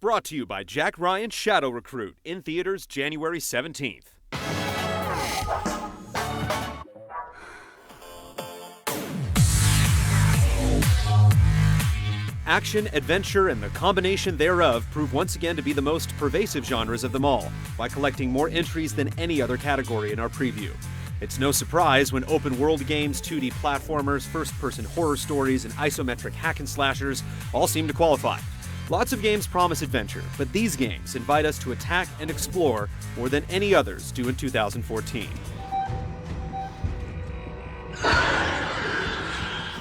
Brought to you by Jack Ryan's Shadow Recruit, in theaters January 17th. Action, adventure, and the combination thereof prove once again to be the most pervasive genres of them all, by collecting more entries than any other category in our preview. It's no surprise when open-world games, 2D platformers, first-person horror stories, and isometric hack-and-slashers all seem to qualify. Lots of games promise adventure, but these games invite us to attack and explore more than any others do in 2014.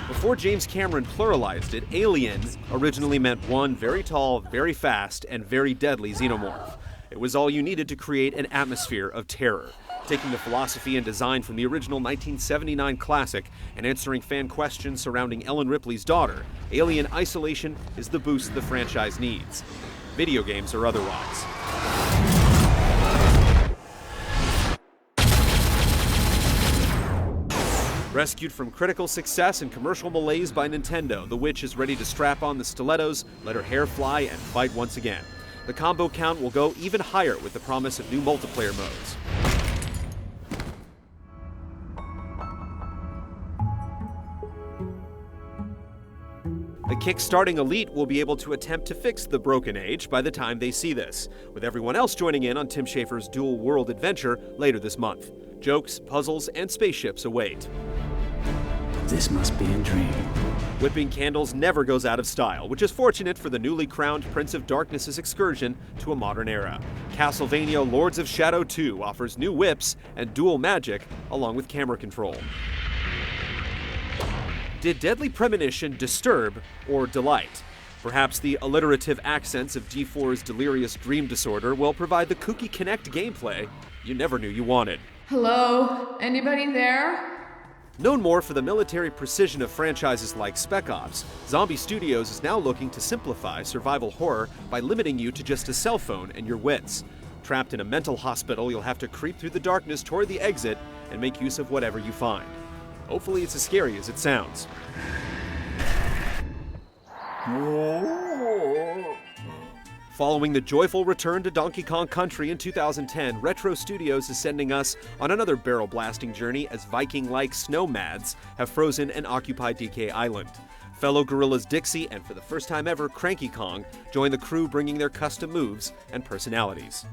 Before James Cameron pluralized it, alien originally meant one very tall, very fast, and very deadly xenomorph. It was all you needed to create an atmosphere of terror. Taking the philosophy and design from the original 1979 classic and answering fan questions surrounding Ellen Ripley's daughter, Alien Isolation is the boost the franchise needs. Video games are otherwise. Rescued from critical success and commercial malaise by Nintendo, the witch is ready to strap on the stilettos, let her hair fly, and fight once again. The combo count will go even higher with the promise of new multiplayer modes. The kick-starting elite will be able to attempt to fix the broken age by the time they see this, with everyone else joining in on Tim Schafer's dual-world adventure later this month. Jokes, puzzles, and spaceships await. This must be a dream. Whipping candles never goes out of style, which is fortunate for the newly crowned Prince of Darkness's excursion to a modern era. Castlevania Lords of Shadow 2 offers new whips and dual magic, along with camera control. Did Deadly Premonition disturb or delight? Perhaps the alliterative accents of D4's delirious dream disorder will provide the kooky Kinect gameplay you never knew you wanted. Hello? Anybody there? Known more for the military precision of franchises like Spec Ops, Zombie Studios is now looking to simplify survival horror by limiting you to just a cell phone and your wits. Trapped in a mental hospital, you'll have to creep through the darkness toward the exit and make use of whatever you find. Hopefully it's as scary as it sounds. Following the joyful return to Donkey Kong Country in 2010, Retro Studios is sending us on another barrel-blasting journey as Viking-like snowmads have frozen and occupied DK Island. Fellow gorillas Dixie and, for the first time ever, Cranky Kong join the crew, bringing their custom moves and personalities.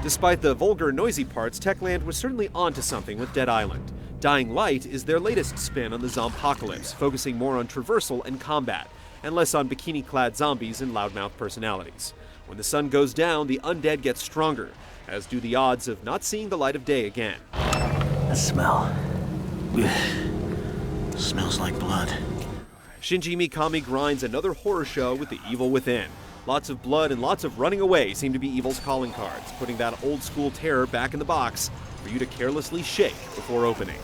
Despite the vulgar, noisy parts, Techland was certainly onto something with Dead Island. Dying Light is their latest spin on the Zompocalypse, focusing more on traversal and combat, and less on bikini-clad zombies and loudmouth personalities. When the sun goes down, the undead get stronger, as do the odds of not seeing the light of day again. The smell. Smells like blood. Shinji Mikami grinds another horror show with the evil within. Lots of blood and lots of running away seem to be evil's calling cards, putting that old-school terror back in the box for you to carelessly shake before opening.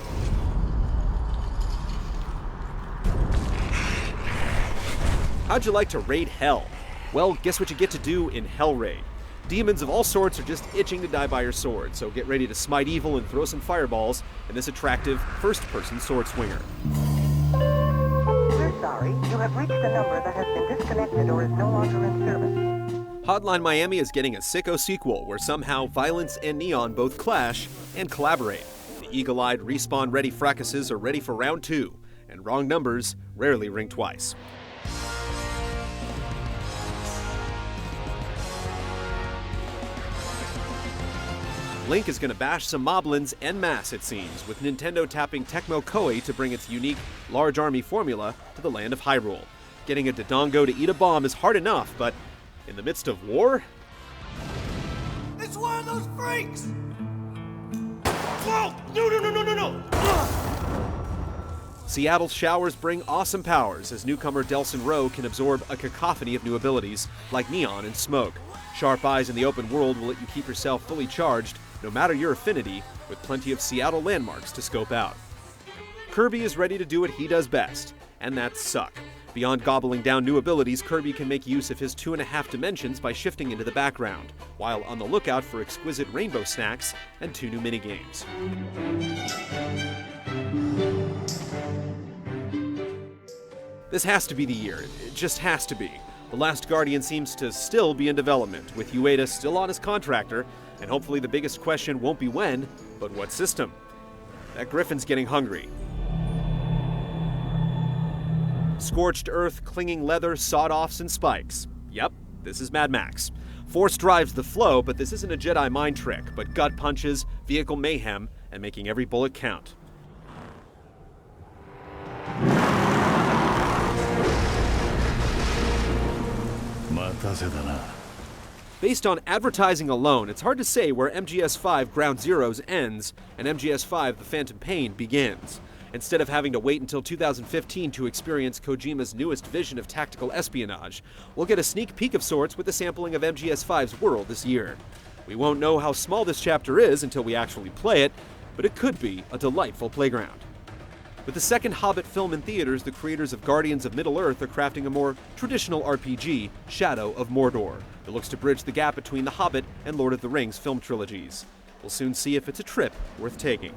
How'd you like to raid Hell? Well, guess what you get to do in Hell Raid. Demons of all sorts are just itching to die by your sword, so get ready to smite evil and throw some fireballs in this attractive first-person sword swinger. We're sorry, you have reached a number that has been disconnected or is no longer in service. Hotline Miami is getting a sicko sequel where somehow violence and neon both clash and collaborate. The eagle-eyed respawn-ready fracases are ready for round 2, and wrong numbers rarely ring twice. Link is going to bash some moblins en masse, it seems, with Nintendo tapping TECMO KOEI to bring its unique large army formula to the land of Hyrule. Getting a Dodongo to eat a bomb is hard enough, but in the midst of war? It's one of those freaks! Whoa! No! Seattle showers bring awesome powers, as newcomer Delson Rowe can absorb a cacophony of new abilities, like neon and smoke. Sharp eyes in the open world will let you keep yourself fully charged, no matter your affinity, with plenty of Seattle landmarks to scope out. Kirby is ready to do what he does best, and that's suck. Beyond gobbling down new abilities, Kirby can make use of his 2.5 dimensions by shifting into the background, while on the lookout for exquisite rainbow snacks and 2 new minigames. This has to be the year. It just has to be. The Last Guardian seems to still be in development, with Ueda still on as contractor, and hopefully the biggest question won't be when, but what system. That griffin's getting hungry. Scorched earth, clinging leather, sawed-offs, and spikes. Yep, this is Mad Max. Force drives the flow, but this isn't a Jedi mind trick, but gut punches, vehicle mayhem, and making every bullet count. Based on advertising alone, it's hard to say where MGS5 Ground Zeroes ends and MGS5 The Phantom Pain begins. Instead of having to wait until 2015 to experience Kojima's newest vision of tactical espionage, we'll get a sneak peek of sorts with a sampling of MGS5's world this year. We won't know how small this chapter is until we actually play it, but it could be a delightful playground. With the second Hobbit film in theaters, the creators of Guardians of Middle-earth are crafting a more traditional RPG, Shadow of Mordor, that looks to bridge the gap between the Hobbit and Lord of the Rings film trilogies. We'll soon see if it's a trip worth taking.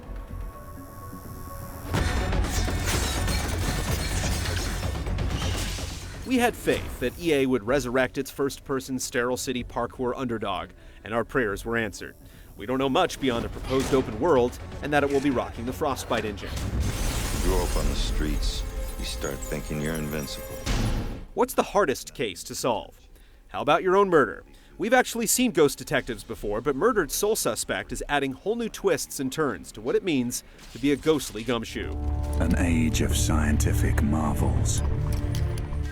We had faith that EA would resurrect its first-person Sterile City parkour underdog, and our prayers were answered. We don't know much beyond a proposed open world, and that it will be rocking the Frostbite engine. You grow up on the streets, you start thinking you're invincible. What's the hardest case to solve? How about your own murder? We've actually seen Ghost Detectives before, but Murdered Soul Suspect is adding whole new twists and turns to what it means to be a ghostly gumshoe. An age of scientific marvels.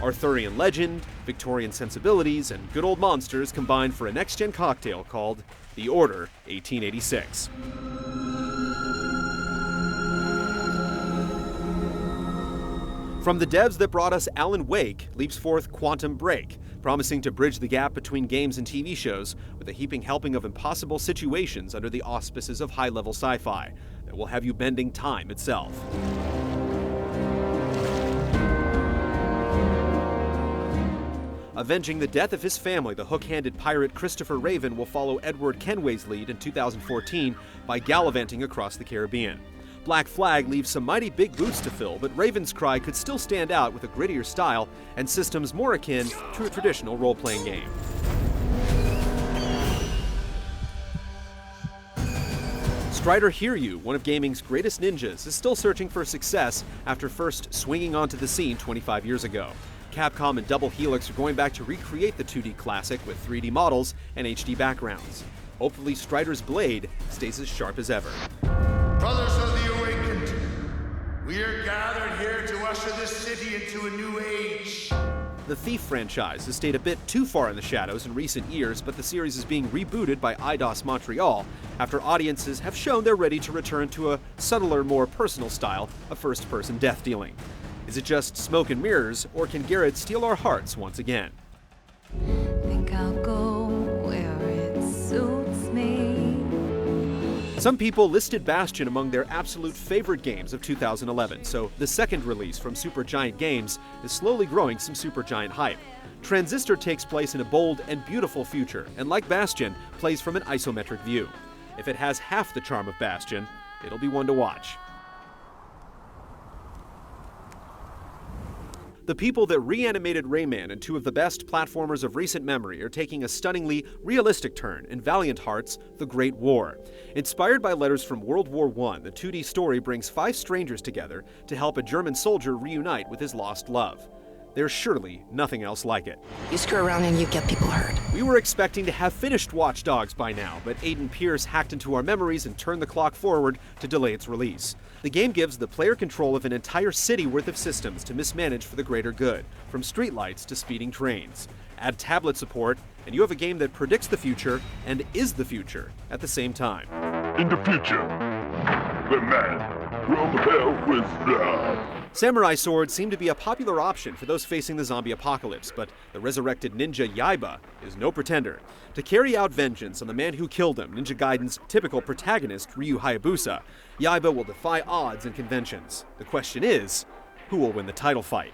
Arthurian legend, Victorian sensibilities, and good old monsters combined for a next-gen cocktail called The Order 1886. From the devs that brought us Alan Wake leaps forth Quantum Break, promising to bridge the gap between games and TV shows with a heaping helping of impossible situations under the auspices of high-level sci-fi that will have you bending time itself. Avenging the death of his family, the hook-handed pirate Christopher Raven will follow Edward Kenway's lead in 2014 by gallivanting across the Caribbean. Black Flag leaves some mighty big boots to fill, but Raven's Cry could still stand out with a grittier style and systems more akin to a traditional role-playing game. Strider Hiryu, one of gaming's greatest ninjas, is still searching for success after first swinging onto the scene 25 years ago. Capcom and Double Helix are going back to recreate the 2D classic with 3D models and HD backgrounds. Hopefully Strider's blade stays as sharp as ever. Brothers of the Awakened, we are gathered here to usher this city into a new age. The Thief franchise has stayed a bit too far in the shadows in recent years, but the series is being rebooted by Eidos Montreal after audiences have shown they're ready to return to a subtler, more personal style of first-person death dealing. Is it just smoke and mirrors, or can Garrett steal our hearts once again? Think I'll go where it suits me. Some people listed Bastion among their absolute favorite games of 2011, so the second release from Supergiant Games is slowly growing some Supergiant hype. Transistor takes place in a bold and beautiful future, and like Bastion, plays from an isometric view. If it has half the charm of Bastion, it'll be one to watch. The people that reanimated Rayman and two of the best platformers of recent memory are taking a stunningly realistic turn in Valiant Heart's The Great War. Inspired by letters from World War I, the 2D story brings 5 strangers together to help a German soldier reunite with his lost love. There's surely nothing else like it. You screw around and you get people hurt. We were expecting to have finished Watch Dogs by now, but Aiden Pierce hacked into our memories and turned the clock forward to delay its release. The game gives the player control of an entire city worth of systems to mismanage for the greater good, from streetlights to speeding trains. Add tablet support, and you have a game that predicts the future and is the future at the same time. In the future, the man will hell with blood. Samurai swords seem to be a popular option for those facing the zombie apocalypse, but the resurrected ninja YAIBA is no pretender. To carry out vengeance on the man who killed him, Ninja Gaiden's typical protagonist, Ryu Hayabusa, YAIBA will defy odds and conventions. The question is, who will win the title fight?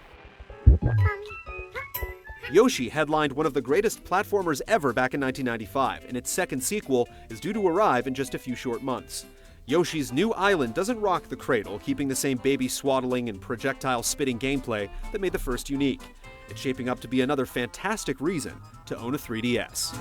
Yoshi headlined one of the greatest platformers ever back in 1995, and its second sequel is due to arrive in just a few short months. Yoshi's new island doesn't rock the cradle, keeping the same baby swaddling and projectile spitting gameplay that made the first unique. it's shaping up to be another fantastic reason to own a 3DS.